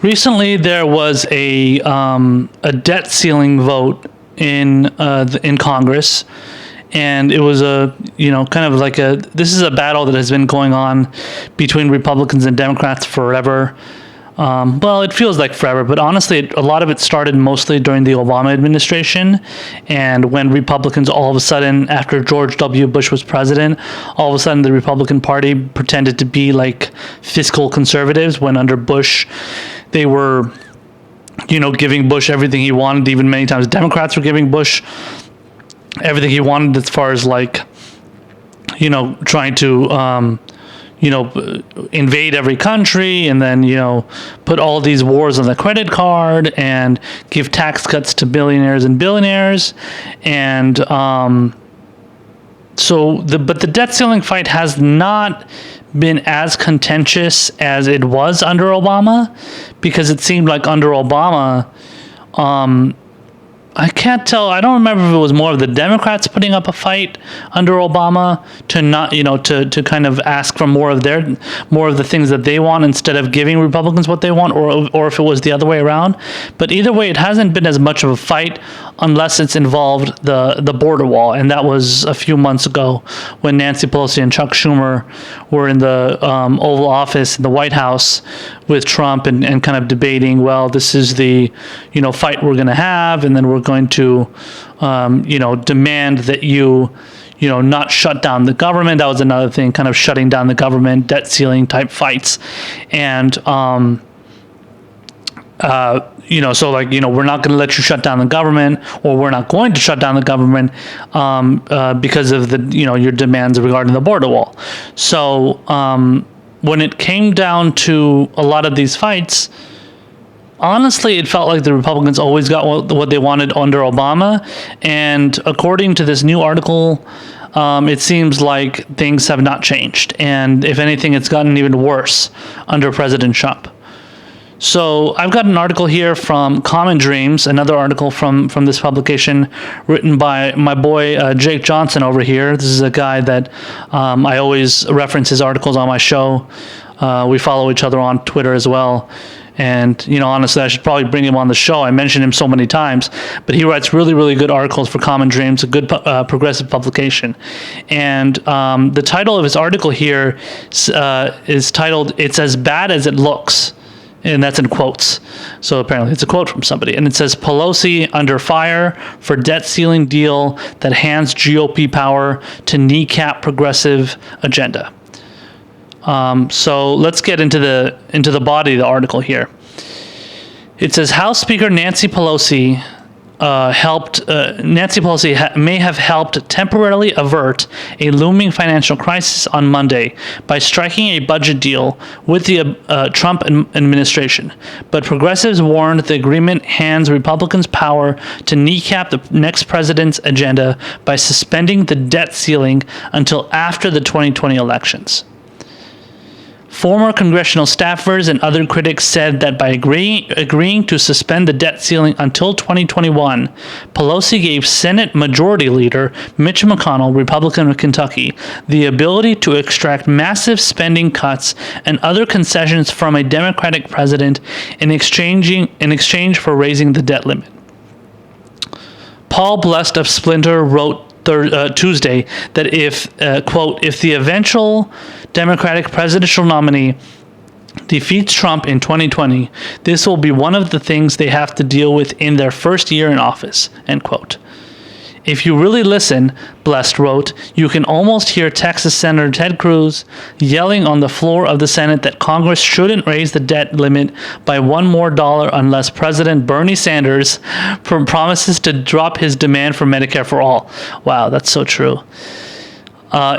Recently, there was a debt ceiling vote in Congress, and it was this is a battle that has been going on between Republicans and Democrats forever. Well, it feels like forever, but honestly, a lot of it started mostly during the Obama administration, and when Republicans all of a sudden, after George W. Bush was president, all of a sudden the Republican Party pretended to be like fiscal conservatives, when under Bush, they were, giving Bush everything he wanted. Even many times Democrats were giving Bush everything he wanted as far as trying to invade every country, and then, put all these wars on the credit card and give tax cuts to millionaires and billionaires. And but the debt ceiling fight has not been as contentious as it was under Obama, because it seemed like under Obama, I can't tell. I don't remember if it was more of the Democrats putting up a fight under Obama to not, to kind of ask for more of the things that they want instead of giving Republicans what they want, or if it was the other way around. But either way, it hasn't been as much of a fight unless it's involved the border wall, and that was a few months ago when Nancy Pelosi and Chuck Schumer were in the Oval Office in the White House with Trump and kind of debating, well, this is the fight we're going to have, and then we're going to demand that you not shut down the government. That was another thing, kind of shutting down the government, debt ceiling type fights. And we're not going to let you shut down the government, or we're not going to shut down the government because of your demands regarding the border wall. So when it came down to a lot of these fights, honestly, it felt like the Republicans always got what they wanted under Obama. And according to this new article, it seems like things have not changed. And if anything, it's gotten even worse under President Trump. So I've got an article here from Common Dreams, another article from this publication written by my boy Jake Johnson over here. This is a guy that I always reference his articles on my show. We follow each other on Twitter as well. And, honestly, I should probably bring him on the show. I mentioned him so many times, but he writes really, really good articles for Common Dreams, a good progressive publication. And the title of his article here is titled, "It's as Bad as It Looks." And that's in quotes. So apparently it's a quote from somebody. And it says, "Pelosi under fire for debt ceiling deal that hands GOP power to kneecap progressive agenda." So let's get into the body of the article here. It says House Speaker Nancy Pelosi may have helped temporarily avert a looming financial crisis on Monday by striking a budget deal with the Trump administration. But progressives warned the agreement hands Republicans power to kneecap the next president's agenda by suspending the debt ceiling until after the 2020 elections. Former congressional staffers and other critics said that by agreeing to suspend the debt ceiling until 2021, Pelosi gave Senate Majority Leader Mitch McConnell, Republican of Kentucky, the ability to extract massive spending cuts and other concessions from a Democratic president in exchange for raising the debt limit. Paul Blest of Splinter wrote Tuesday that if, quote, if the eventual Democratic presidential nominee defeats Trump in 2020, this will be one of the things they have to deal with in their first year in office, end quote. If you really listen, Blest wrote, you can almost hear Texas Senator Ted Cruz yelling on the floor of the Senate that Congress shouldn't raise the debt limit by $1 more unless President Bernie Sanders promises to drop his demand for Medicare-For-All. Wow, that's so true.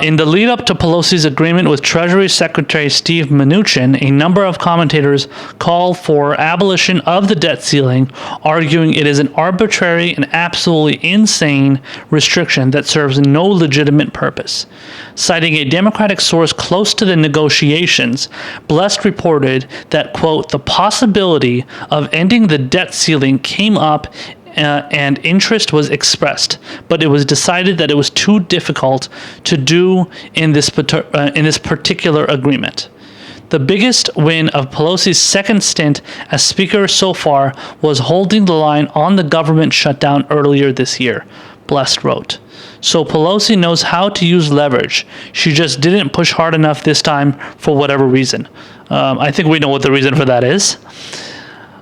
In the lead-up to Pelosi's agreement with Treasury Secretary Steve Mnuchin, a number of commentators called for abolition of the debt ceiling, arguing it is an arbitrary and absolutely insane restriction that serves no legitimate purpose. Citing a Democratic source close to the negotiations, Blest reported that, quote, the possibility of ending the debt ceiling came up and interest was expressed, but it was decided that it was too difficult to do in this particular agreement. The biggest win of Pelosi's second stint as Speaker so far was holding the line on the government shutdown earlier this year, Blessed wrote. So Pelosi knows how to use leverage. She just didn't push hard enough this time for whatever reason. I think we know what the reason for that is.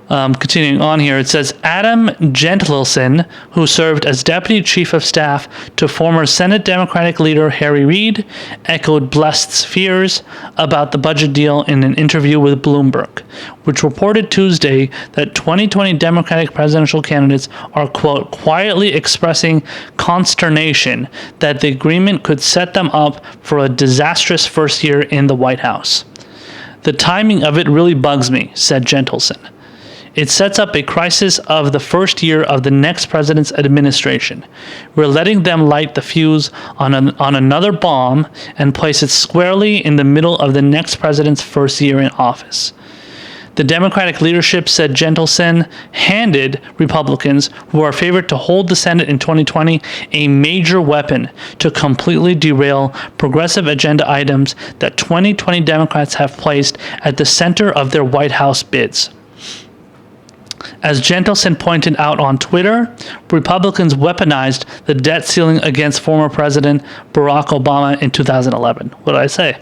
Continuing on here, it says Adam Gentleson, who served as Deputy Chief of Staff to former Senate Democratic leader Harry Reid, echoed Blessed's fears about the budget deal in an interview with Bloomberg, which reported Tuesday that 2020 Democratic presidential candidates are, quote, quietly expressing consternation that the agreement could set them up for a disastrous first year in the White House. The timing of it really bugs me, said Gentleson. It sets up a crisis of the first year of the next president's administration. We're letting them light the fuse on another bomb and place it squarely in the middle of the next president's first year in office. The Democratic leadership, said Gentleson, handed Republicans, who are favored to hold the Senate in 2020, a major weapon to completely derail progressive agenda items that 2020 Democrats have placed at the center of their White House bids. As Gentleson pointed out on Twitter, Republicans weaponized the debt ceiling against former President Barack Obama in 2011. What did I say?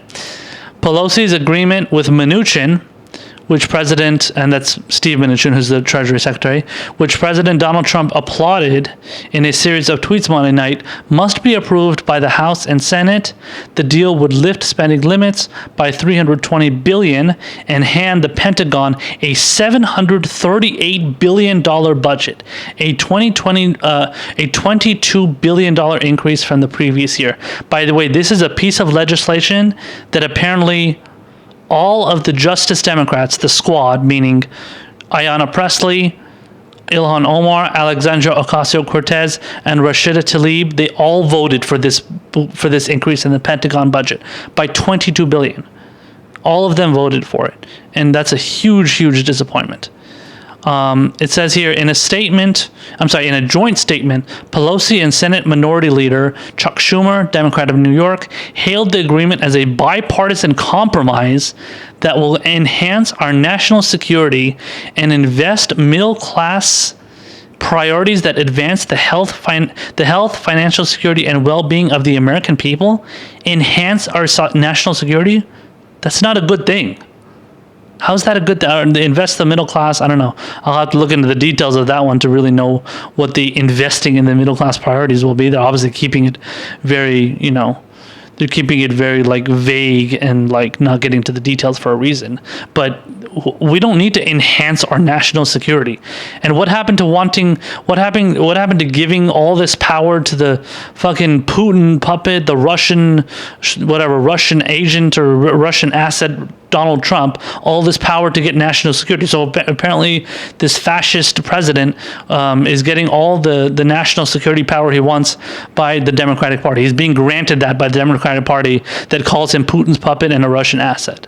Pelosi's agreement with Mnuchin, which President, and that's Steve Mnuchin, who's the Treasury Secretary, which President Donald Trump applauded in a series of tweets Monday night, must be approved by the House and Senate. The deal would lift spending limits by $320 billion and hand the Pentagon a $738 billion budget, a $22 billion increase from the previous year. By the way, this is a piece of legislation that apparently all of the Justice Democrats, the squad, meaning Ayanna Pressley, Ilhan Omar, Alexandria Ocasio-Cortez, and Rashida Tlaib, they all voted for this increase in the Pentagon budget by $22 billion. All of them voted for it, and that's a huge, huge disappointment. It says here in a joint statement, Pelosi and Senate Minority Leader Chuck Schumer, Democrat of New York, hailed the agreement as a bipartisan compromise that will enhance our national security and invest middle-class priorities that advance the health, financial security, and well-being of the American people. Enhance our national security? That's not a good thing. How's that a good thing? Invest the middle class? I don't know. I'll have to look into the details of that one to really know what the investing in the middle class priorities will be. They're obviously keeping it very, they're keeping it very vague and not getting to the details for a reason. But we don't need to enhance our national security. And what happened to giving all this power to the fucking Putin puppet, the Russian agent or Russian asset, Donald Trump, all this power to get national security? So apparently this fascist president is getting all the national security power he wants by the Democratic Party. He's being granted that by the Democratic Party that calls him Putin's puppet and a Russian asset.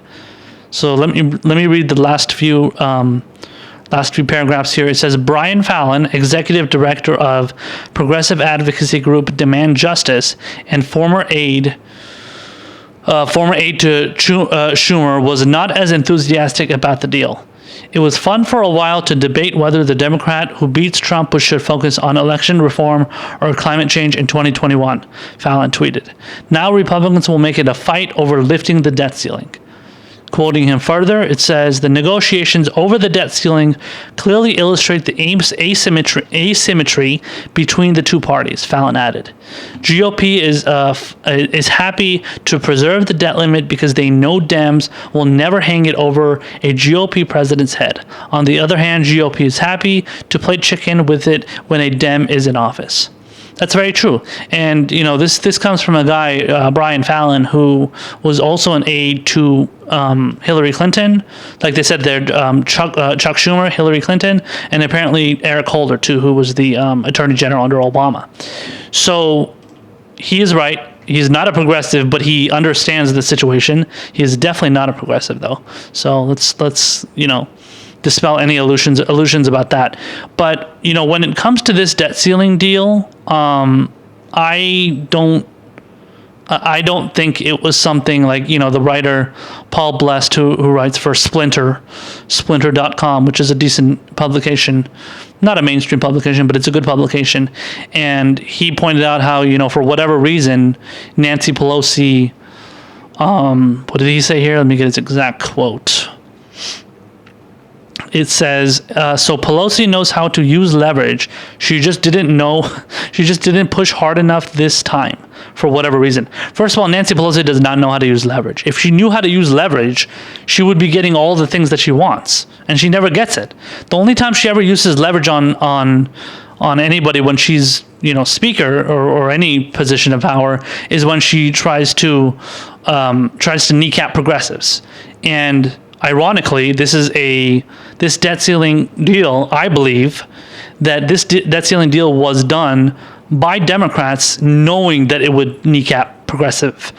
So let me read the last few paragraphs here. It says, Brian Fallon, executive director of progressive advocacy group Demand Justice and former aide to Schumer, was not as enthusiastic about the deal. It was fun for a while to debate whether the Democrat who beats Trump should focus on election reform or climate change in 2021, Fallon tweeted. Now Republicans will make it a fight over lifting the debt ceiling. Quoting him further, it says, the negotiations over the debt ceiling clearly illustrate the asymmetry between the two parties, Fallon added. GOP is happy to preserve the debt limit because they know Dems will never hang it over a GOP president's head. On the other hand, GOP is happy to play chicken with it when a Dem is in office. That's very true. And, this comes from a guy, Brian Fallon, who was also an aide to Hillary Clinton. Like they said there, Chuck Schumer, Hillary Clinton, and apparently Eric Holder, too, who was the Attorney General under Obama. So he is right. He's not a progressive, but he understands the situation. He is definitely not a progressive, though. So let's dispel any illusions about that. But when it comes to this debt ceiling deal, I don't I don't think it was something like, the writer Paul Blest, who writes for Splinter.com, which is a decent publication, not a mainstream publication, but it's a good publication. And he pointed out how, for whatever reason, Nancy Pelosi, what did he say here? Let me get his exact quote. It says, so Pelosi knows how to use leverage. She just didn't push hard enough this time for whatever reason. First of all, Nancy Pelosi does not know how to use leverage. If she knew how to use leverage, she would be getting all the things that she wants, and she never gets it. The only time she ever uses leverage on anybody when she's, speaker or any position of power is when she tries to kneecap progressives. And ironically, this debt ceiling deal, I believe that this debt ceiling deal was done by Democrats knowing that it would kneecap progressive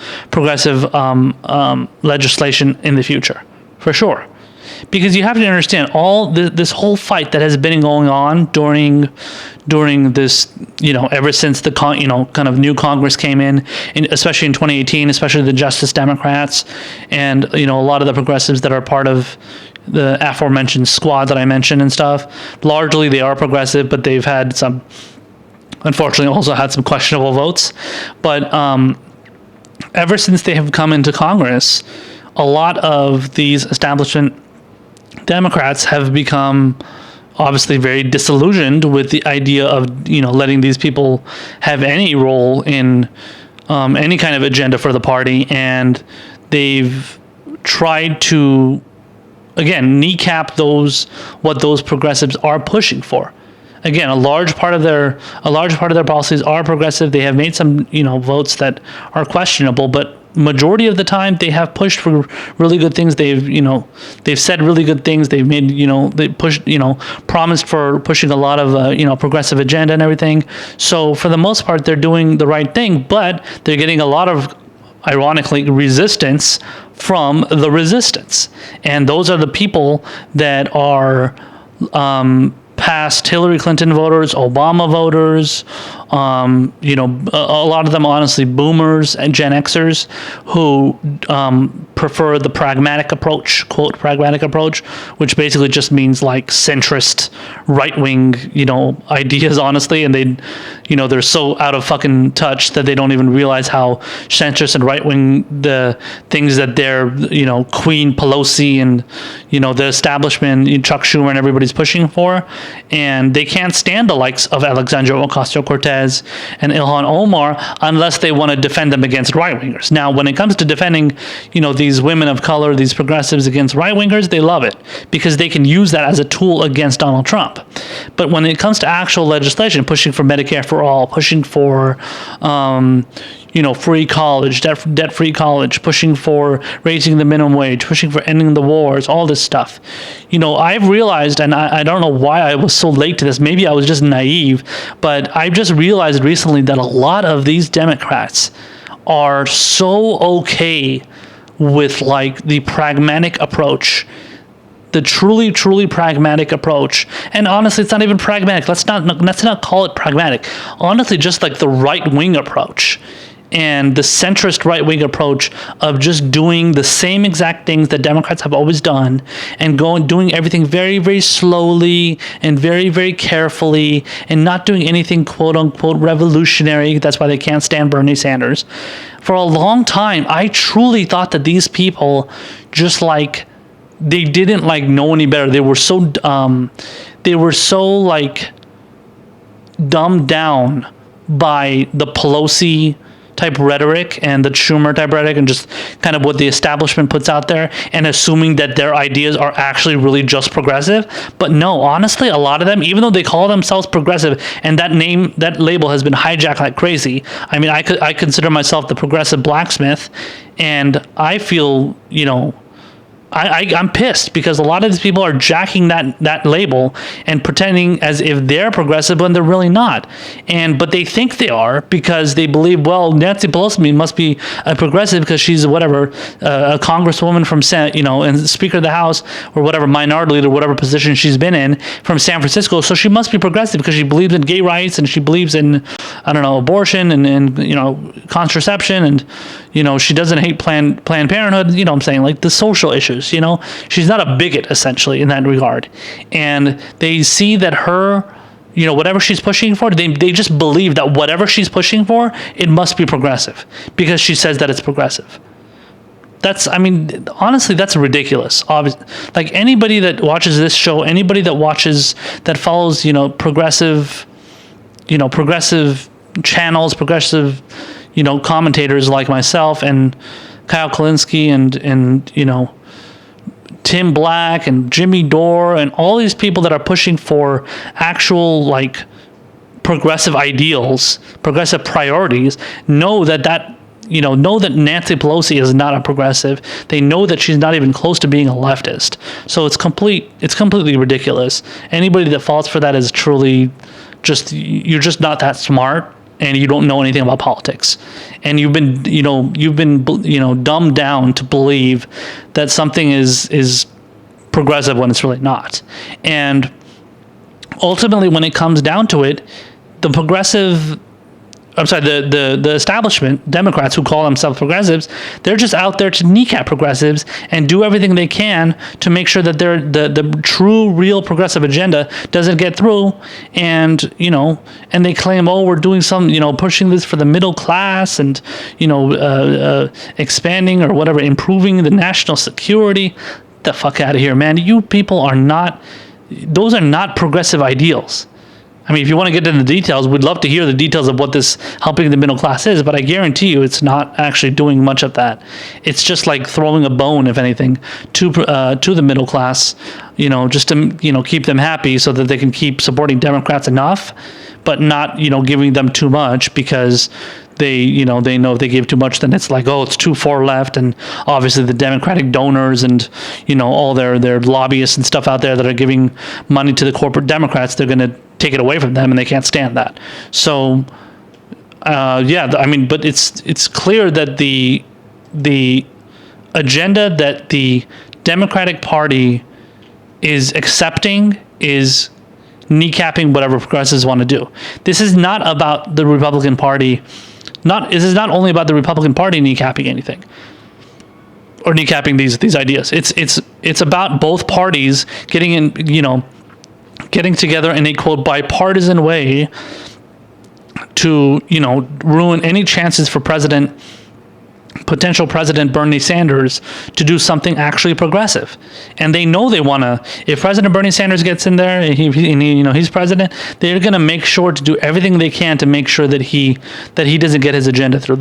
legislation in the future, for sure. Because you have to understand all this whole fight that has been going on during this, ever since the kind of new Congress came in, especially in 2018, especially the Justice Democrats and a lot of the progressives that are part of the aforementioned squad that I mentioned and stuff. Largely they are progressive, but they've had some, unfortunately, also had some questionable votes. But ever since they have come into Congress, a lot of these establishment Democrats have become obviously very disillusioned with the idea of letting these people have any role in any kind of agenda for the party, and they've tried to again kneecap what those progressives are pushing for. Again, a large part of their policies are progressive. They have made some votes that are questionable, but majority of the time they have pushed for really good things. They've said really good things. They've made they pushed promised for pushing a lot of progressive agenda and everything. So for the most part they're doing the right thing, but they're getting a lot of, ironically, resistance from the resistance, and those are the people that are past Hillary Clinton voters, Obama voters, a lot of them, honestly, boomers and Gen Xers who prefer the pragmatic approach, quote, pragmatic approach, which basically just means like centrist, right-wing, ideas, honestly, and they're so out of fucking touch that they don't even realize how centrist and right-wing the things that their, Queen Pelosi and, the establishment, Chuck Schumer and everybody's pushing for, and they can't stand the likes of Alexandria Ocasio-Cortez and Ilhan Omar unless they want to defend them against right-wingers. Now, when it comes to defending, these women of color, these progressives against right-wingers, they love it because they can use that as a tool against Donald Trump. But when it comes to actual legislation, pushing for Medicare-For-All, pushing for free college, debt-free college, pushing for raising the minimum wage, pushing for ending the wars, all this stuff. I've realized, and I don't know why I was so late to this, maybe I was just naive, but I've just realized recently that a lot of these Democrats are so okay with like the pragmatic approach, the truly, truly pragmatic approach. And honestly, it's not even pragmatic. Let's not call it pragmatic. Honestly, just like the right-wing approach and the centrist right-wing approach of just doing the same exact things that Democrats have always done and doing everything very, very slowly and very, very carefully and not doing anything quote-unquote revolutionary. That's why they can't stand Bernie Sanders. For a long time, I truly thought that these people just like, they didn't like know any better. They were so like dumbed down by the Pelosi type rhetoric and the Schumer type rhetoric and just kind of what the establishment puts out there and assuming that their ideas are actually really just progressive. But no, honestly, a lot of them, even though they call themselves progressive and that label has been hijacked like crazy. I mean, I consider myself the progressive blacksmith, and I feel, I'm pissed because a lot of these people are jacking that label and pretending as if they're progressive when they're really not. But they think they are because they believe, well, Nancy Pelosi must be a progressive because she's a congresswoman from and Speaker of the House or whatever, minority leader, whatever position she's been in from San Francisco. So she must be progressive because she believes in gay rights and she believes in, abortion and contraception and, she doesn't hate Planned Parenthood. I'm saying, like, the social issues. She's not a bigot essentially in that regard, and they see that her, whatever she's pushing for, they just believe that whatever she's pushing for, it must be progressive because she says that it's progressive. Honestly, that's ridiculous. Obviously, like, anybody that watches this show, anybody that follows, progressive channels, progressive, commentators like myself and Kyle Kalinske and Tim Black and Jimmy Dore and all these people that are pushing for actual, like, progressive ideals, progressive priorities, know that Nancy Pelosi is not a progressive. They know that she's not even close to being a leftist. So it's completely ridiculous. Anybody that falls for that is truly you're just not that smart, and you don't know anything about politics. And you've been dumbed down to believe that something is progressive when it's really not. And ultimately, when it comes down to it, the establishment, Democrats who call themselves progressives, they're just out there to kneecap progressives and do everything they can to make sure that the true, real progressive agenda doesn't get through. And they claim, oh, we're doing some, pushing this for the middle class and, expanding or whatever, improving the national security. The fuck out of here, man. You people those are not progressive ideals. If you want to get into the details, we'd love to hear the details of what this helping the middle class is, but I guarantee you it's not actually doing much of that. It's just like throwing a bone, if anything, to the middle class, just to, keep them happy so that they can keep supporting Democrats enough, but not, giving them too much because they know if they give too much, then it's like, oh, it's too far left. And obviously the Democratic donors and, all their lobbyists and stuff out there that are giving money to the corporate Democrats, they're going to take it away from them, and they can't stand that. So, but it's clear that the agenda that the Democratic Party is accepting is kneecapping whatever progressives want to do. This is not about the Republican Party. This is not only about the Republican Party kneecapping anything or kneecapping these ideas. It's about both parties getting together in a, quote, bipartisan way to, ruin any chances for potential President Bernie Sanders to do something actually progressive. And they know they want to, if President Bernie Sanders gets in there and he's president, they're going to make sure to do everything they can to make sure that he doesn't get his agenda through.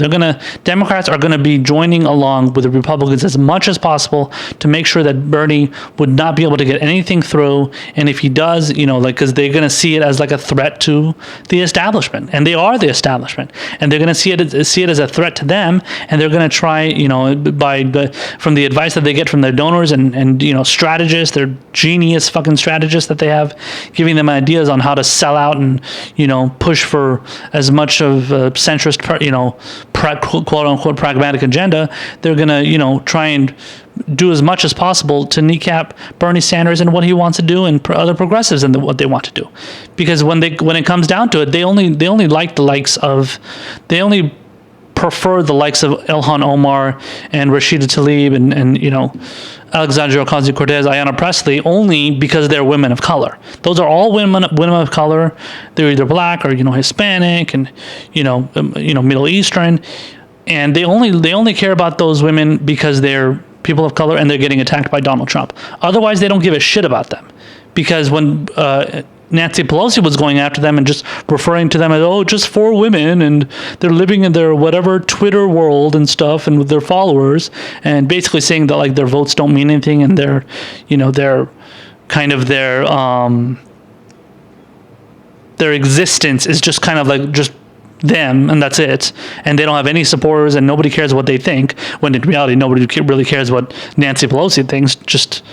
Democrats are going to be joining along with the Republicans as much as possible to make sure that Bernie would not be able to get anything through. And if he does, because they're going to see it as like a threat to the establishment, and they are the establishment, and they're going to see it as a threat to them, and they're going to try, from the advice that they get from their donors and strategists, their genius fucking strategists that they have, giving them ideas on how to sell out and, push for as much of a centrist, quote unquote pragmatic agenda. They're going to, try and do as much as possible to kneecap Bernie Sanders and what he wants to do and other progressives and what they want to do. Because when it comes down to it, they only prefer the likes of Ilhan Omar and Rashida Tlaib and Alexandria Ocasio-Cortez, Ayanna Pressley, only because they're women of color. Those are all women of color. They're either black or Hispanic and Middle Eastern, and they only care about those women because they're people of color and they're getting attacked by Donald Trump. Otherwise, they don't give a shit about them, because when Nancy Pelosi was going after them and just referring to them as, oh, just 4 women and they're living in their whatever Twitter world and stuff and with their followers, and basically saying that, like, their votes don't mean anything and their kind of their existence is just kind of like just them, and that's it. And they don't have any supporters, and nobody cares what they think. When in reality, nobody really cares what Nancy Pelosi thinks. Just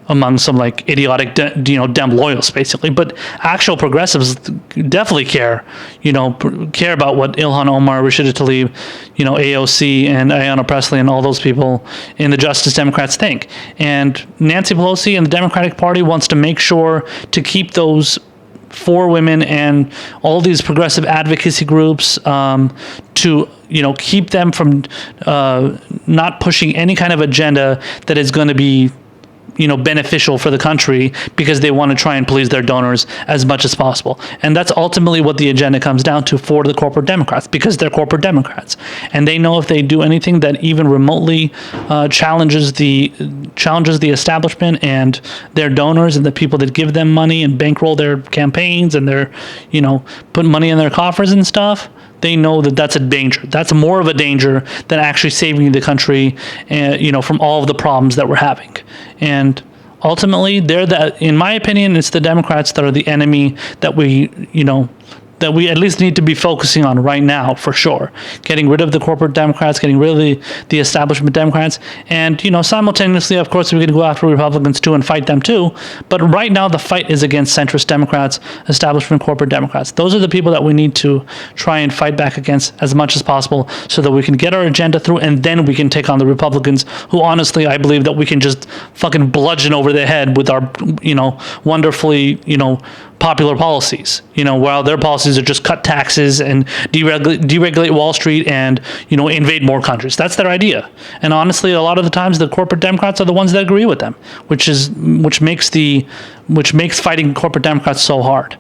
among some like idiotic, Dem loyals, basically. But actual progressives definitely care, care about what Ilhan Omar, Rashida Tlaib, AOC, and Ayanna Pressley, and all those people in the Justice Democrats think. And Nancy Pelosi and the Democratic Party wants to make sure to keep those for women and all these progressive advocacy groups to keep them from not pushing any kind of agenda that is going to be beneficial for the country, because they want to try and please their donors as much as possible. And that's ultimately what the agenda comes down to for the corporate Democrats, because they're corporate Democrats. And they know if they do anything that even remotely challenges the establishment and their donors and the people that give them money and bankroll their campaigns and their, put money in their coffers and stuff, they know that that's a danger. That's more of a danger than actually saving the country, from all of the problems that we're having. And ultimately, in my opinion, it's the Democrats that are the enemy that we at least need to be focusing on right now, for sure. Getting rid of the corporate Democrats, getting rid of the establishment Democrats, and simultaneously, of course, we can go after Republicans too and fight them too. But right now, the fight is against centrist Democrats, establishment corporate Democrats. Those are the people that we need to try and fight back against as much as possible, so that we can get our agenda through, and then we can take on the Republicans, who honestly, I believe that we can just fucking bludgeon over the head with our, wonderfully, popular policies, while their policies are just cut taxes and deregulate Wall Street and, invade more countries. That's their idea. And honestly, a lot of the times the corporate Democrats are the ones that agree with them, which makes fighting corporate Democrats so hard.